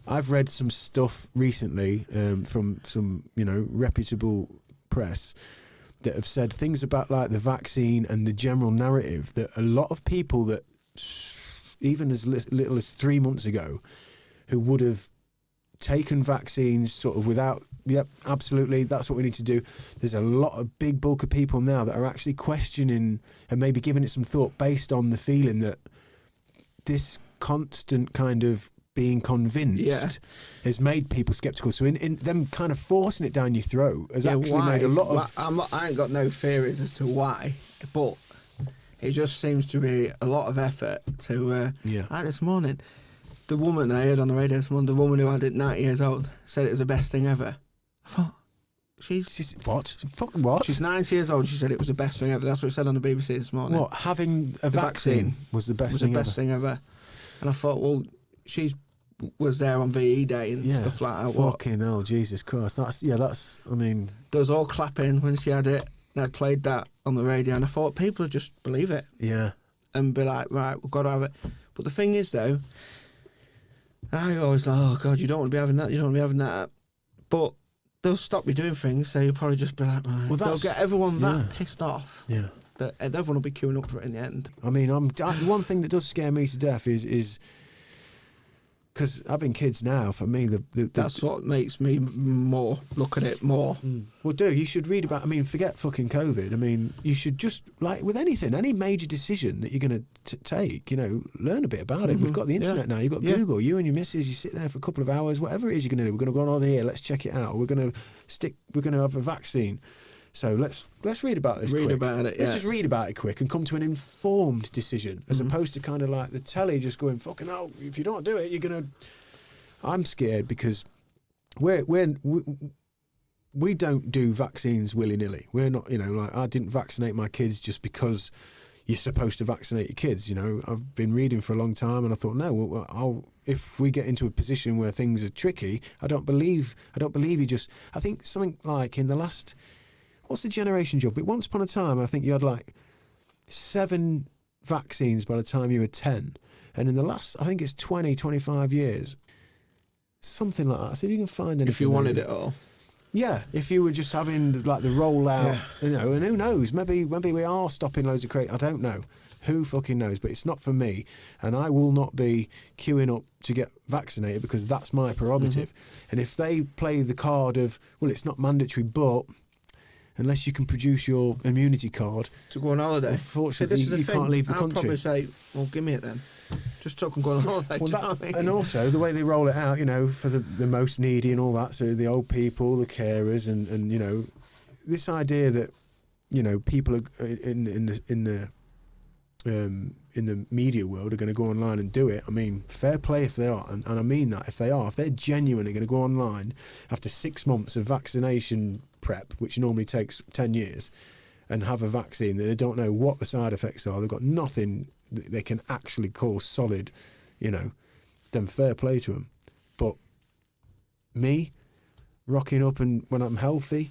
I've read some stuff recently from some, reputable press that have said things about like the vaccine and the general narrative that a lot of people that even as little as 3 months ago who would have taken vaccines sort of without, yep, absolutely, that's what we need to do. There's a lot of big bulk of people now that are actually questioning and maybe giving it some thought based on the feeling that this constant kind of being convinced has made people sceptical. So in them kind of forcing it down your throat has actually made a lot of... I ain't got no theories as to why, but it just seems to be a lot of effort to... Like this morning, the woman I heard on the radio this morning, the woman who had it 90 years old, said it was the best thing ever. I thought, she's what? Fucking what? She's 90 years old. She said it was the best thing ever. That's what it said on the BBC this morning. What? Having a vaccine was the best thing ever. And I thought, well, she was there on VE Day and stuff like that. Fucking hell, Jesus Christ. That's, I mean... There was all clapping when she had it. And I played that on the radio and I thought people would just believe it. Yeah. And be like, right, we've got to have it. But the thing is, though, I always like, oh, God, you don't want to be having that, you don't want to be having that. But they'll stop you doing things, so you'll probably just be like, right. Well, they'll get everyone that pissed off. Yeah. That everyone will be queuing up for it in the end. I mean, one thing that does scare me to death is because having kids now, for me, that's what makes me more look at it more. Well, you should read about. I mean, forget fucking COVID. I mean, you should just like with anything, any major decision that you're going to take, learn a bit about it. We've got the internet now. You've got Google. You and your missus, you sit there for a couple of hours, whatever it is you're going to do. We're going to go on here. Let's check it out. We're going to have a vaccine. So let's read about this. Let's just read about it quick and come to an informed decision, as opposed to kind of like the telly just going, fucking hell, if you don't do it, you're gonna. I'm scared because we don't do vaccines willy nilly. We're not, like I didn't vaccinate my kids just because you're supposed to vaccinate your kids. I've been reading for a long time, and I thought, no, if we get into a position where things are tricky, I don't believe you just. I think something like in the last. What's the generation jump? Once upon a time, I think you had like 7 vaccines by the time you were 10. And in the last, I think it's 20, 25 years, something like that. See if you can find anything. If you wanted it all. Yeah, if you were just having like the rollout, and who knows? Maybe we are stopping loads of I don't know. Who fucking knows? But it's not for me. And I will not be queuing up to get vaccinated because that's my prerogative. And if they play the card of, well, it's not mandatory, but... unless you can produce your immunity card to go on holiday. Unfortunately, you can't leave the country. I'll probably say, well, give me it then. Just talk and go on holiday. And also, the way they roll it out, for the most needy and all that, so the old people, the carers, and this idea that, people are in the media world are going to go online and do it. I mean, fair play if they are, and I mean that if they're genuinely going to go online after 6 months of vaccination prep, which normally takes 10 years, and have a vaccine that they don't know what the side effects are, they've got nothing that they can actually call solid, then fair play to them. But me, rocking up and when I'm healthy,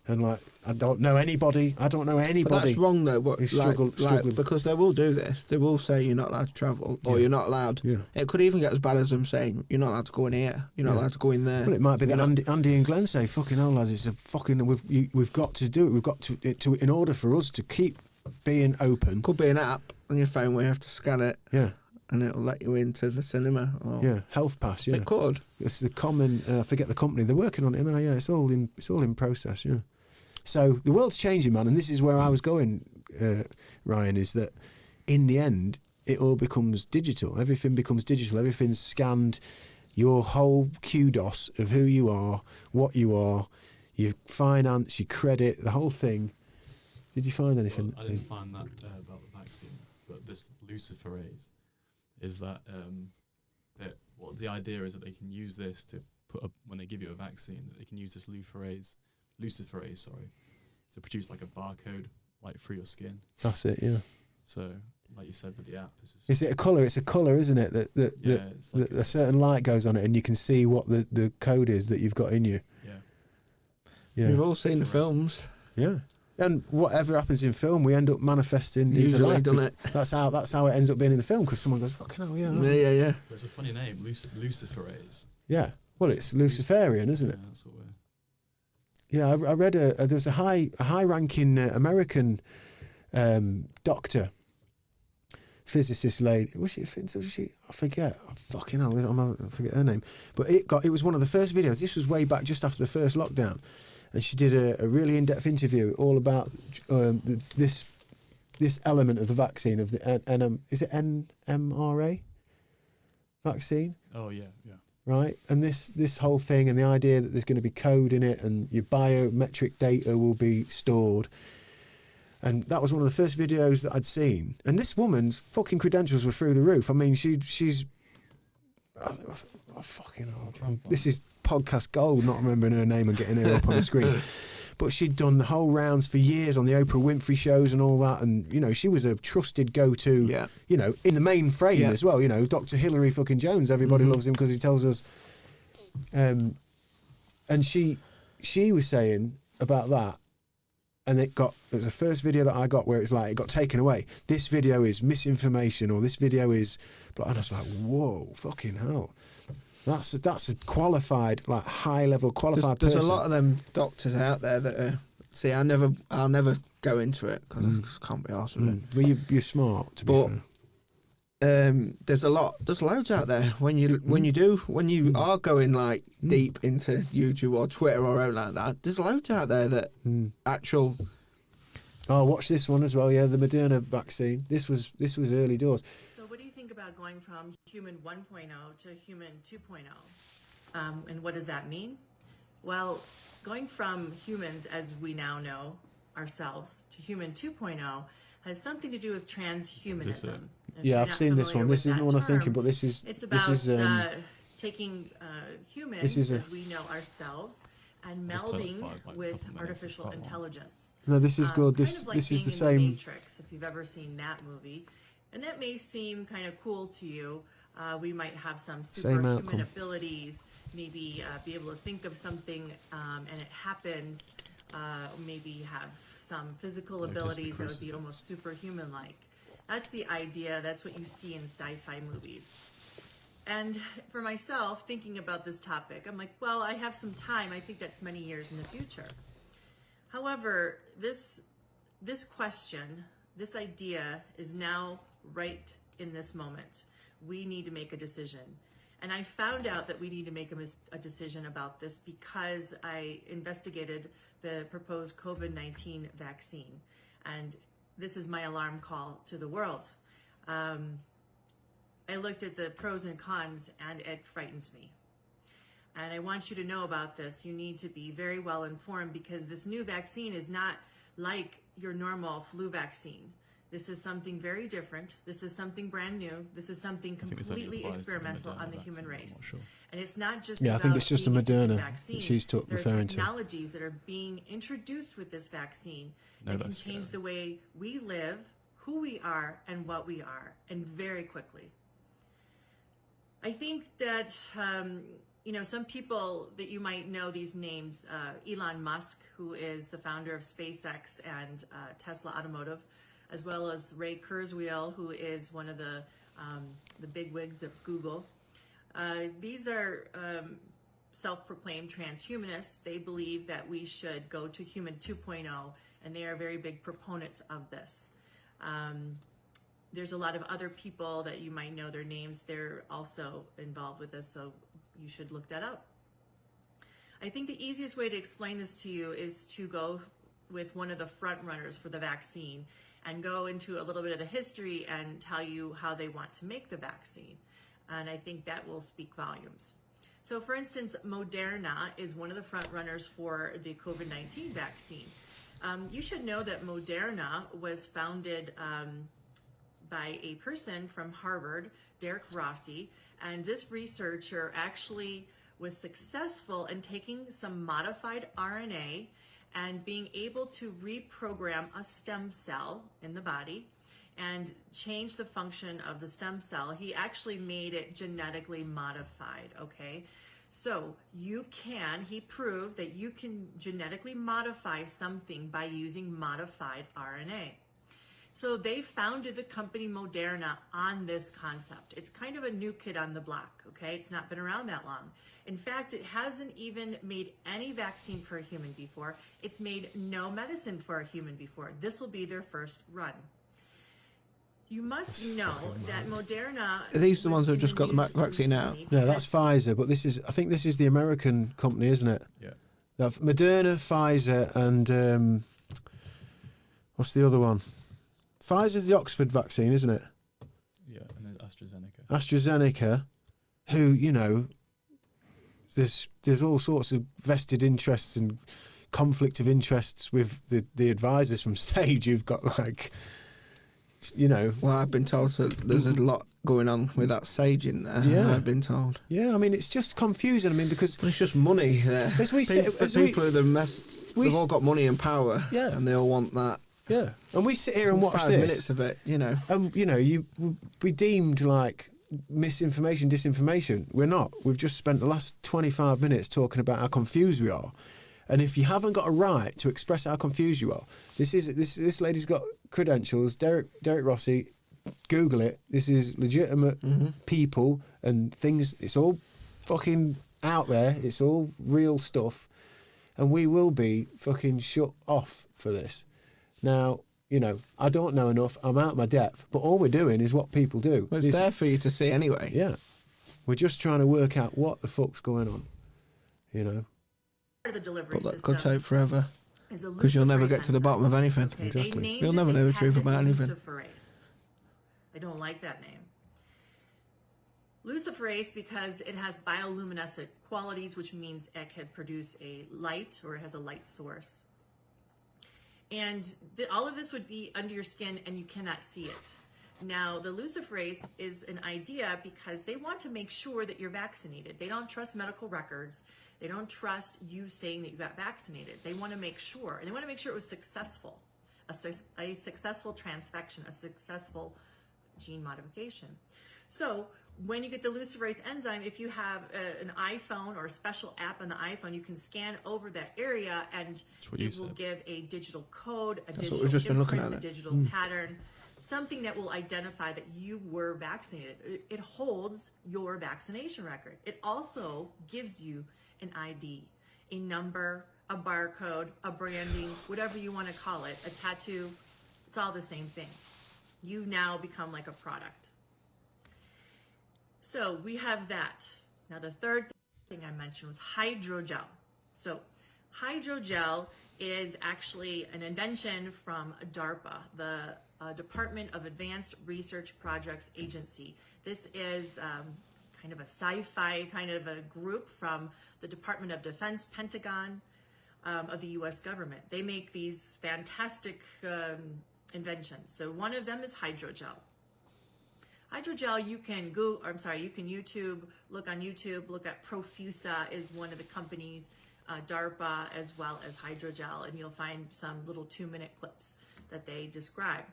and like I don't know anybody. But that's wrong though. Struggling. Because they will do this. They will say you're not allowed to travel, or you're not allowed. Yeah. It could even get as bad as them saying you're not allowed to go in here. You're not allowed to go in there. Well, it might be that Andy and Glenn say, "Fucking hell, lads, it's a fucking. We've got to do it. We've got to in order for us to keep being open." Could be an app on your phone where you have to scan it. Yeah. And it'll let you into the cinema. Health Pass. Yeah, it could. It's the common. I forget the company. They're working on it. Yeah, it's all in process. Yeah. So the world's changing, man, and this is where I was going, Ryan, is that in the end, it all becomes digital. Everything becomes digital. Everything's scanned. Your whole kudos of who you are, what you are, your finance, your credit, the whole thing. Did you find anything? Well, I didn't find that about the vaccines, but this Luciferase is that the idea is that they can use this to put up, when they give you a vaccine, that they can use this Luciferase, to produce like a barcode like through your skin. That's it, yeah. So, like you said with the app, is it a colour? It's a colour, isn't it? That a certain light goes on it, and you can see what the code is that you've got in you. Yeah. Yeah. We've all seen the films. Yeah. And whatever happens in film, we end up manifesting into Usually, life. doesn't it? That's how it ends up being in the film, because someone goes, fucking hell, yeah. Yeah. There's a funny name, Luciferase. Yeah. Well, it's Luciferian, isn't it? Yeah, that's what we're... Mm-hmm. Yeah, I read there's a high-ranking American doctor, physicist lady. Was she? I forget. Fucking hell, I forget her name. But it was one of the first videos. This was way back, just after the first lockdown, and she did a really in-depth interview all about this element of the vaccine, of the is it NMRA vaccine? Oh yeah. Right, and this whole thing, and the idea that there's going to be code in it, and your biometric data will be stored, and that was one of the first videos that I'd seen. And this woman's fucking credentials were through the roof. I mean, she's fucking hell. This is podcast gold, not remembering her name and getting her up on the screen. But she'd done the whole rounds for years on the Oprah Winfrey shows and all that, and she was a trusted go-to. Yeah. In the main frame as well. Dr. Hilary fucking Jones. Everybody loves him because he tells us. And she was saying about that, and it was the first video that I got where it's like it got taken away. This video is misinformation, or this video is, and I was like, whoa, fucking hell. That's a qualified, like high-level qualified person. There's a lot of them doctors out there that are... See, I'll never go into it because I just can't be arsed with it. Well, you're smart, to be fair. There's loads out there. When you are going like deep into YouTube or Twitter or anything like that, there's loads out there that actual... Oh, watch this one as well, yeah, the Moderna vaccine. This was early doors. What do you think about going from human 1.0 to human 2.0? And what does that mean? Well, going from humans, as we now know ourselves, to human 2.0 has something to do with transhumanism. Yeah, I've seen this one. This isn't the one I'm thinking, but this is... It's about taking humans, as we know ourselves, and melding with artificial intelligence. No, this is good. Kind of like this is being the in same... The Matrix, if you've ever seen that movie. And that may seem kind of cool to you. We might have some superhuman abilities, maybe be able to think of something and it happens, maybe have some physical abilities that would be almost superhuman-like. That's the idea. That's what you see in sci-fi movies. And for myself, thinking about this topic, I'm like, well, I have some time. I think that's many years in the future. However, this question, this idea is now right in this moment. We need to make a decision. And I found out that we need to make a decision about this because I investigated the proposed COVID-19 vaccine. And this is my alarm call to the world. I looked at the pros and cons, and it frightens me. And I want you to know about this. You need to be very well informed because this new vaccine is not like your normal flu vaccine. This is something very different. This is something brand new. This is something completely experimental on the human race. Sure. And it's not just I think it's just a Moderna that she's referring to. There are technologies that are being introduced with this vaccine that can change the way we live, who we are, and what we are, and very quickly. I think that, some people that you might know these names, Elon Musk, who is the founder of SpaceX and Tesla Automotive, as well as Ray Kurzweil, who is one of the bigwigs of Google. These are self-proclaimed transhumanists. They believe that we should go to human 2.0, and they are very big proponents of this. There's a lot of other people that you might know their names. They're also involved with this, so you should look that up. I think the easiest way to explain this to you is to go with one of the front runners for the vaccine and go into a little bit of the history and tell you how they want to make the vaccine. And I think that will speak volumes. So for instance, Moderna is one of the front runners for the COVID-19 vaccine. You should know that Moderna was founded by a person from Harvard, Derek Rossi, and this researcher actually was successful in taking some modified RNA and being able to reprogram a stem cell in the body and change the function of the stem cell. He actually made it genetically modified, okay? So he proved that you can genetically modify something by using modified RNA. So they founded the company Moderna on this concept. It's kind of a new kid on the block, okay? It's not been around that long. In fact, it hasn't even made any vaccine for a human before. It's made no medicine for a human before. This will be their first run. You must know that Moderna... Are these the ones who have just got the vaccine out? No, that's Pfizer, but I think this is the American company, isn't it? Yeah. Moderna, Pfizer, and what's the other one? Pfizer's the Oxford vaccine, isn't it? Yeah, and then AstraZeneca. AstraZeneca, who, you know, there's all sorts of vested interests and conflict of interests with the advisors from Sage who've got, like, you know... Well, I've been told that there's a lot going on with that Sage in there. Yeah. I've been told. Yeah, I mean, it's just confusing. I mean, because... But it's just money there. People they've all got money and power. Yeah. And they all want that. Yeah. And we sit here and watch 5 this. minutes of it, you know. And, you know, we deemed, like, misinformation, disinformation. We're not. We've just spent the last 25 minutes talking about how confused we are. And if you haven't got a right to express how confused you are, this lady's got credentials. Derek Rossi, Google it. This is legitimate people and things. It's all fucking out there. It's all real stuff. And we will be fucking shut off for this. Now, you know, I don't know enough. I'm out of my depth. But all we're doing is what people do. Well, it's there for you to see anyway. Yeah. We're just trying to work out what the fuck's going on, you know. The delivery But that could take forever. Because you'll never get to the bottom of anything. Okay, exactly. You'll never know the truth about anything. Luciferase. I don't like that name. Luciferase because it has bioluminescent qualities, which means it can produce a light or it has a light source. And all of this would be under your skin and you cannot see it. Now, the Luciferase is an idea because they want to make sure that you're vaccinated. They don't trust medical records. They don't trust you saying that you got vaccinated. They want to make sure, and they want to make sure it was successful, a successful transfection, a successful gene modification. So when you get the Luciferase enzyme, if you have an iPhone or a special app on the iPhone, you can scan over that area and it will give a digital code, a digital imprint, a digital pattern, something that will identify that you were vaccinated. It holds your vaccination record. It also gives you an ID, a number, a barcode, a branding, whatever you want to call it, a tattoo. It's all the same thing. You now become like a product. So we have that. Now the third thing I mentioned was hydrogel. So hydrogel is actually an invention from DARPA, the Department of Advanced Research Projects Agency. This is kind of a sci-fi kind of a group from the Department of Defense, Pentagon of the U.S. government. They make these fantastic inventions. So one of them is hydrogel. Hydrogel, you can YouTube, look on YouTube, look at Profusa is one of the companies, DARPA as well as hydrogel, and you'll find some little 2-minute clips that they describe.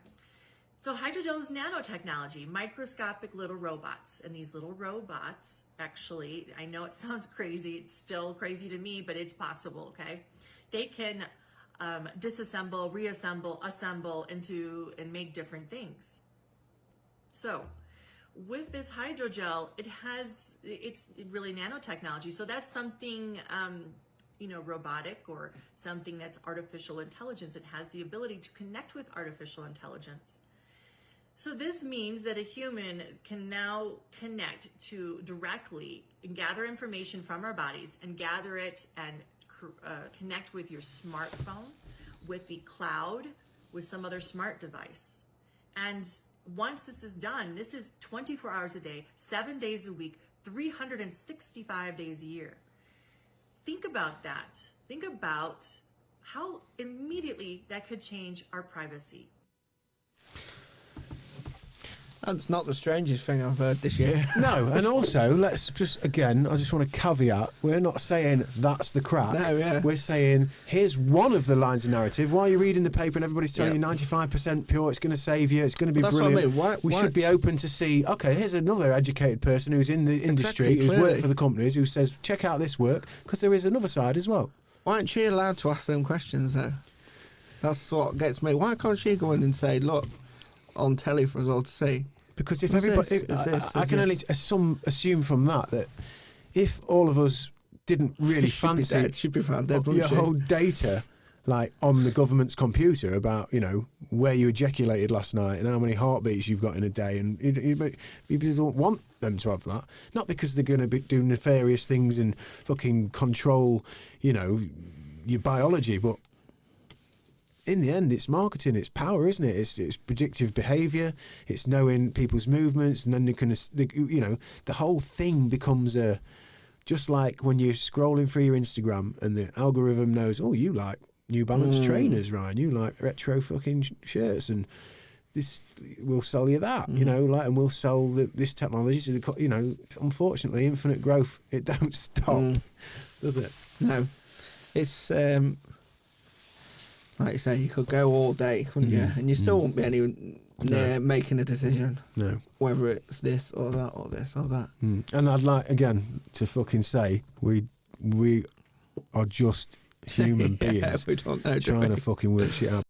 So hydrogel is nanotechnology, microscopic little robots. And these little robots, actually, I know it sounds crazy, it's still crazy to me, but it's possible, okay? They can disassemble, reassemble, assemble into and make different things. So with this hydrogel, it's really nanotechnology. So that's something, robotic or something that's artificial intelligence. It has the ability to connect with artificial intelligence. So this means that a human can now connect to directly and gather information from our bodies and gather it and connect with your smartphone, with the cloud, with some other smart device. And once this is done, this is 24 hours a day, 7 days a week, 365 days a year. Think about that. Think about how immediately that could change our privacy. That's not the strangest thing I've heard this year. No, and also, let's just, again, I just want to caveat, we're not saying that's the crack. No, yeah. We're saying, here's one of the lines of narrative. While you're reading the paper and everybody's telling you 95% pure, it's going to save you, it's going to be brilliant. What I mean. We should be open to see, okay, here's another educated person who's in the industry, who's worked for the companies, who says, check out this work, because there is another side as well. Why aren't she allowed to ask them questions, though? That's what gets me. Why can't she go in and say, look, on telly for us all to see? Because if everybody, I can only assume from that if all of us didn't really fancy she'd be found dead, your whole data, like on the government's computer about, you know, where you ejaculated last night and how many heartbeats you've got in a day, and you don't want them to have that. Not because they're going to be doing nefarious things and fucking control, you know, your biology, but in the end, it's marketing, it's power, isn't it? It's predictive behaviour, it's knowing people's movements, and then you know, the whole thing becomes just like when you're scrolling through your Instagram and the algorithm knows, oh, you like New Balance trainers, Ryan, you like retro fucking shirts, and this will sell you that, you know, like, and we'll sell this technology to the, you know, unfortunately, infinite growth, it don't stop, does it? No, it's. Like you say, you could go all day, couldn't you? And you still won't be anywhere near making a decision. No. Whether it's this or that or this or that. And I'd like, again, to fucking say, we are just human beings we don't know, trying to fucking work shit out.